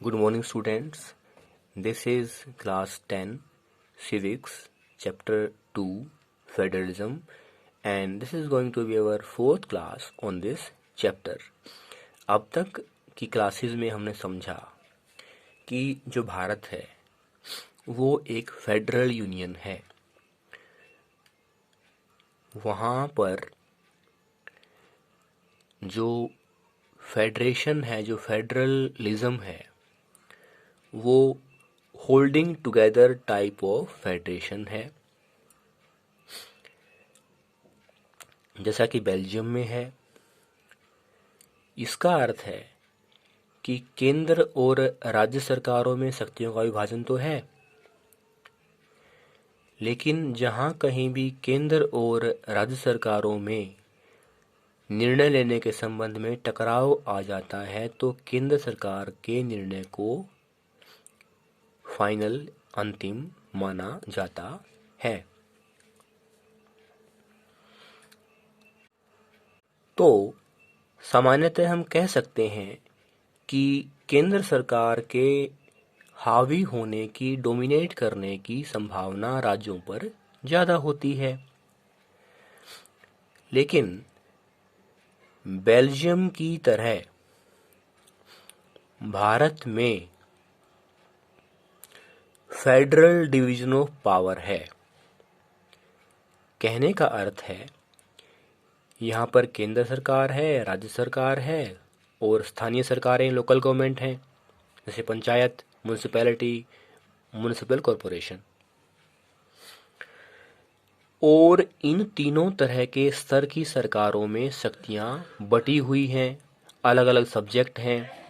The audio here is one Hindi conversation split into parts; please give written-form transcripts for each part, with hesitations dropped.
Good morning, students. This is class 10 civics, chapter 2 federalism, and this is going to be our fourth class on this chapter. अब तक की क्लासेस में हमने समझा कि जो भारत है वो एक फेडरल यूनियन है। वहाँ पर जो फेडरेशन है, जो फेडरलिज्म है, वो holding together type of federation है, जैसा कि बेल्जियम में है। इसका अर्थ है कि केंद्र और राज्य सरकारों में शक्तियों का विभाजन तो है, लेकिन जहां कहीं भी केंद्र और राज्य सरकारों में निर्णय लेने के संबंध में टकराव आ जाता है तो केंद्र सरकार के निर्णय को फाइनल, अंतिम माना जाता है। तो सामान्यतः हम कह सकते हैं कि केंद्र सरकार के हावी होने की, डोमिनेट करने की संभावना राज्यों पर ज़्यादा होती है। लेकिन बेल्जियम की तरह भारत में फेडरल डिवीजन ऑफ पावर है। कहने का अर्थ है यहाँ पर केंद्र सरकार है, राज्य सरकार है और स्थानीय सरकारें, लोकल गवर्नमेंट हैं, जैसे पंचायत, म्यूनिसिपैलिटी, म्यूनिसिपल कॉरपोरेशन। और इन तीनों तरह के स्तर की सरकारों में शक्तियां बटी हुई हैं, अलग अलग सब्जेक्ट हैं।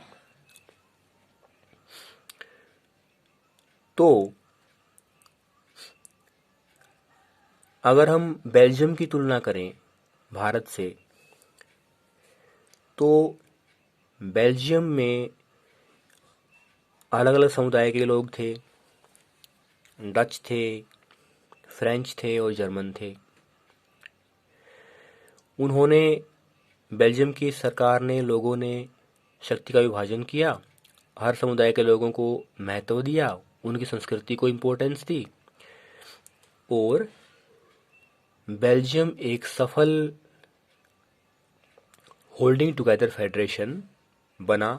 तो अगर हम बेल्जियम की तुलना करें भारत से, तो बेल्जियम में अलग अलग समुदाय के लोग थे। डच थे, फ्रेंच थे और जर्मन थे। उन्होंने, बेल्जियम की सरकार ने, लोगों ने शक्ति का विभाजन किया, हर समुदाय के लोगों को महत्व दिया, उनकी संस्कृति को इम्पोर्टेंस दी और बेल्जियम एक सफल होल्डिंग टुगेदर फेडरेशन बना।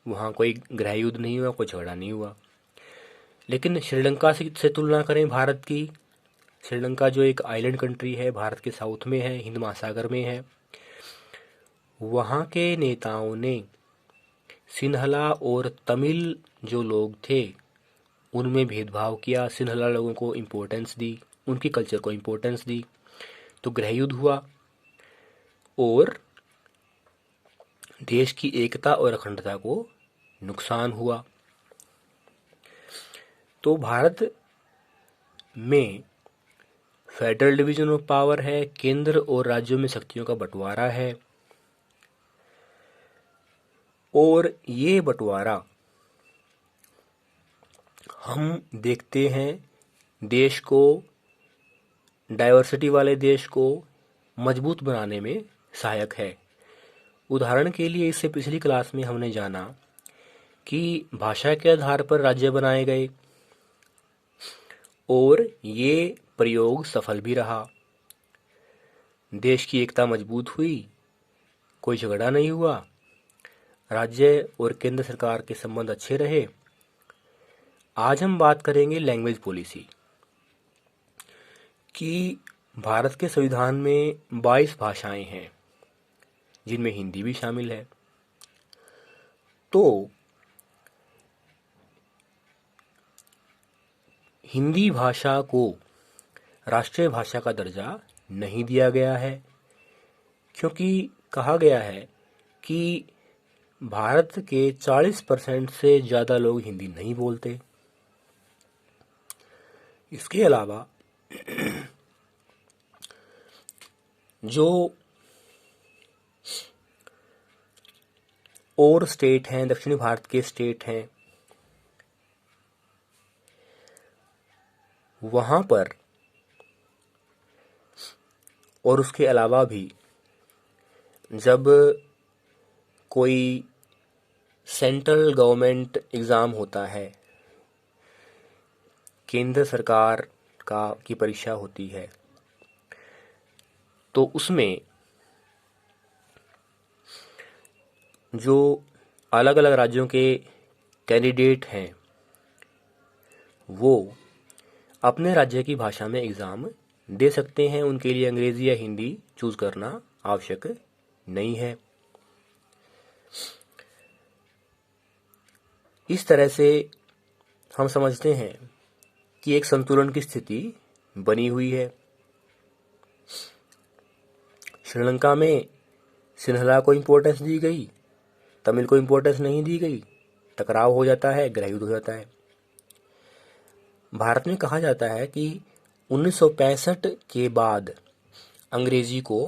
वहाँ कोई गृह युद्ध नहीं हुआ, कोई झगड़ा नहीं हुआ। लेकिन श्रीलंका से तुलना करें भारत की, श्रीलंका जो एक आइलैंड कंट्री है, भारत के साउथ में है, हिंद महासागर में है, वहाँ के नेताओं ने सिन्हला और तमिल जो लोग थे उनमें भेदभाव किया। सिन्हला लोगों को इम्पोर्टेंस दी, उनकी कल्चर को इम्पोर्टेंस दी, तो गृह युद्ध हुआ और देश की एकता और अखंडता को नुकसान हुआ। तो भारत में फेडरल डिवीजन ऑफ पावर है, केंद्र और राज्यों में शक्तियों का बंटवारा है और ये बंटवारा हम देखते हैं देश को, डाइवर्सिटी वाले देश को मजबूत बनाने में सहायक है। उदाहरण के लिए, इससे पिछली क्लास में हमने जाना कि भाषा के आधार पर राज्य बनाए गए और ये प्रयोग सफल भी रहा। देश की एकता मजबूत हुई, कोई झगड़ा नहीं हुआ, राज्य और केंद्र सरकार के संबंध अच्छे रहे। आज हम बात करेंगे लैंग्वेज पॉलिसी कि भारत के संविधान में 22 भाषाएं हैं, जिनमें हिंदी भी शामिल है। तो हिंदी भाषा को राष्ट्रीय भाषा का दर्जा नहीं दिया गया है, क्योंकि कहा गया है कि भारत के 40% से ज़्यादा लोग हिंदी नहीं बोलते। इसके अलावा जो और स्टेट हैं, दक्षिणी भारत के स्टेट हैं, वहाँ पर और उसके अलावा भी जब कोई सेंट्रल गवर्नमेंट एग्ज़ाम होता है, केंद्र सरकार की परीक्षा होती है, तो उसमें जो अलग अलग राज्यों के कैंडिडेट हैं वो अपने राज्य की भाषा में एग्ज़ाम दे सकते हैं। उनके लिए अंग्रेज़ी या हिंदी चूज़ करना आवश्यक नहीं है। इस तरह से हम समझते हैं कि एक संतुलन की स्थिति बनी हुई है। श्रीलंका में सिंहला को इम्पोर्टेंस दी गई, तमिल को इम्पोर्टेंस नहीं दी गई, टकराव हो जाता है, गृहयुद्ध हो जाता है। भारत में कहा जाता है कि 1965 के बाद अंग्रेजी को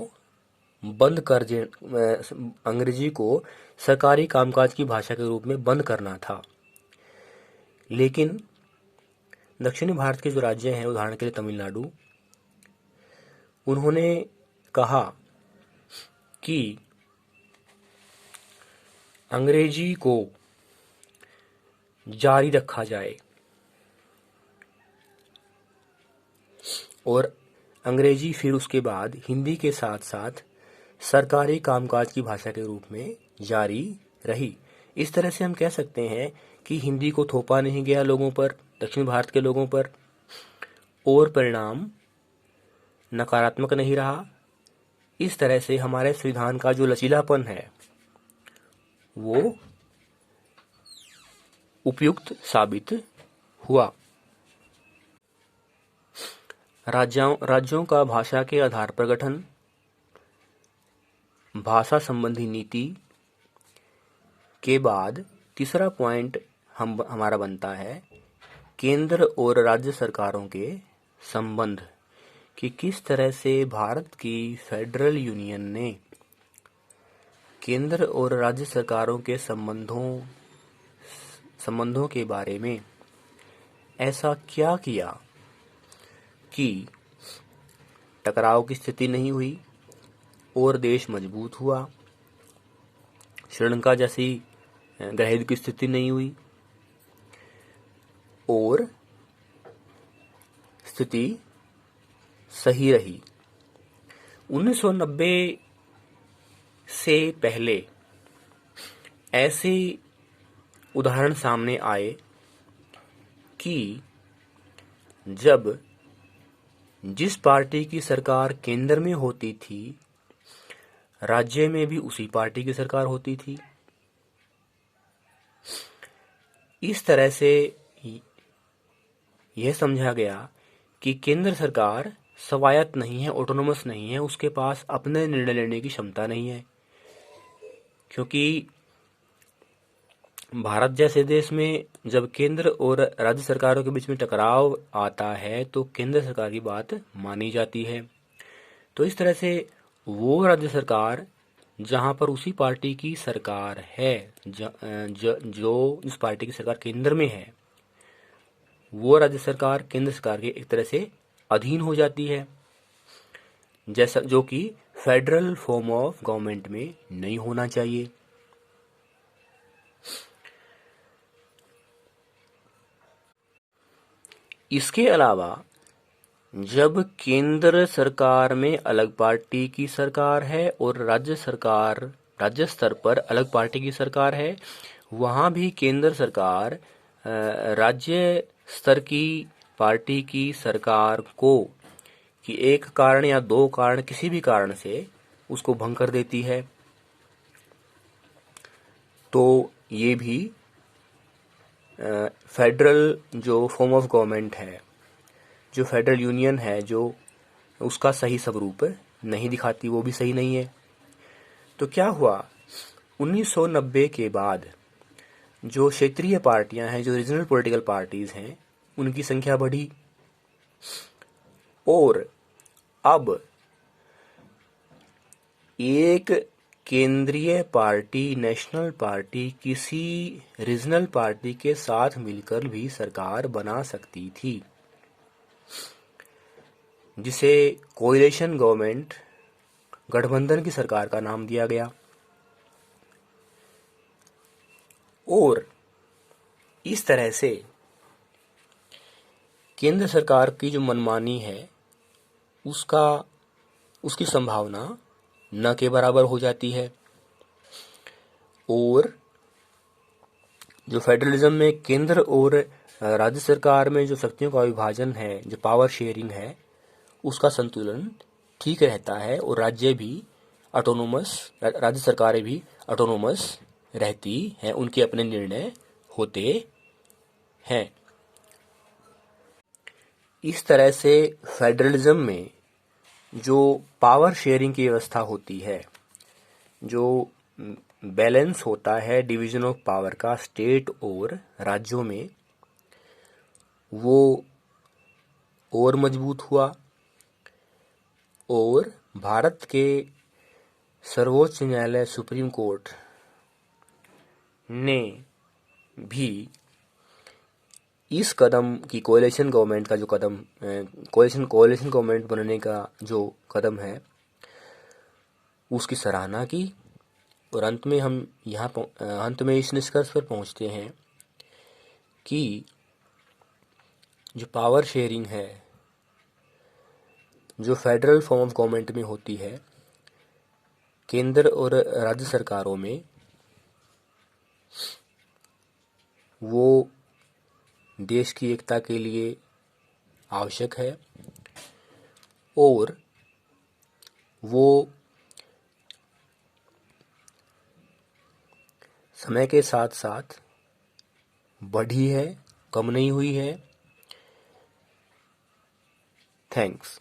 अंग्रेजी को सरकारी कामकाज की भाषा के रूप में बंद करना था। लेकिन दक्षिणी भारत के जो राज्य हैं, उदाहरण के लिए तमिलनाडु, उन्होंने कहा कि अंग्रेजी को जारी रखा जाए और अंग्रेजी फिर उसके बाद हिंदी के साथ साथ सरकारी कामकाज की भाषा के रूप में जारी रही। इस तरह से हम कह सकते हैं कि हिंदी को थोपा नहीं गया लोगों पर, दक्षिण भारत के लोगों पर, और परिणाम नकारात्मक नहीं रहा। इस तरह से हमारे संविधान का जो लचीलापन है वो उपयुक्त साबित हुआ। राज्यों का भाषा के आधार पर गठन, भाषा संबंधी नीति के बाद तीसरा पॉइंट हमारा बनता है केंद्र और राज्य सरकारों के संबंध, कि किस तरह से भारत की फेडरल यूनियन ने केंद्र और राज्य सरकारों के संबंधों के बारे में ऐसा क्या किया कि टकराव की स्थिति नहीं हुई और देश मजबूत हुआ, श्रीलंका जैसी गृहयुद्ध की स्थिति नहीं हुई और स्थिति सही रही। 1990 से पहले ऐसे उदाहरण सामने आए कि जब जिस पार्टी की सरकार केंद्र में होती थी, राज्य में भी उसी पार्टी की सरकार होती थी। इस तरह से यह समझा गया कि केंद्र सरकार स्वायत्त नहीं है, ऑटोनोमस नहीं है, उसके पास अपने निर्णय लेने की क्षमता नहीं है। क्योंकि भारत जैसे देश में जब केंद्र और राज्य सरकारों के बीच में टकराव आता है तो केंद्र सरकार की बात मानी जाती है। तो इस तरह से वो राज्य सरकार जहां पर उसी पार्टी की सरकार है, जो इस पार्टी की सरकार केंद्र में है, वो राज्य सरकार केंद्र सरकार के एक तरह से अधीन हो जाती है, जैसा जो कि फेडरल फॉर्म ऑफ गवर्नमेंट में नहीं होना चाहिए। इसके अलावा जब केंद्र सरकार में अलग पार्टी की सरकार है और राज्य स्तर पर अलग पार्टी की सरकार है, वहाँ भी केंद्र सरकार राज्य स्तर की पार्टी की सरकार को कि एक कारण या दो कारण, किसी भी कारण से उसको भंग कर देती है। तो ये भी फेडरल जो फॉर्म ऑफ गवर्नमेंट है, जो फेडरल यूनियन है, जो उसका सही स्वरूप नहीं दिखाती, वो भी सही नहीं है। तो क्या हुआ, 1990 के बाद जो क्षेत्रीय पार्टियां हैं, जो रीजनल पॉलिटिकल पार्टीज हैं, उनकी संख्या बढ़ी और अब एक केंद्रीय पार्टी, नेशनल पार्टी, किसी रीजनल पार्टी के साथ मिलकर भी सरकार बना सकती थी, जिसे कोएलिशन गवर्नमेंट, गठबंधन की सरकार का नाम दिया गया। और इस तरह से केंद्र सरकार की जो मनमानी है उसकी संभावना न के बराबर हो जाती है। और जो फेडरलिज्म में केंद्र और राज्य सरकार में जो शक्तियों का विभाजन है, जो पावर शेयरिंग है, उसका संतुलन ठीक रहता है और राज्य सरकारें भी ऑटोनोमस रहती हैं, उनके अपने निर्णय होते हैं। इस तरह से फेडरलिज्म में जो पावर शेयरिंग की व्यवस्था होती है, जो बैलेंस होता है डिवीजन ऑफ पावर का स्टेट और राज्यों में, वो और मजबूत हुआ और भारत के सर्वोच्च न्यायालय सुप्रीम कोर्ट ने भी इस कदम की कोalition गवर्नमेंट का जो कदम कोalition गवर्नमेंट बनने का जो कदम है उसकी सराहना की। और अंत में इस निष्कर्ष पर पहुंचते हैं कि जो पावर शेयरिंग है, जो फेडरल फॉर्म ऑफ गवर्नमेंट में होती है, केंद्र और राज्य सरकारों में, वो देश की एकता के लिए आवश्यक है और वो समय के साथ साथ बढ़ी है, कम नहीं हुई है। थैंक्स।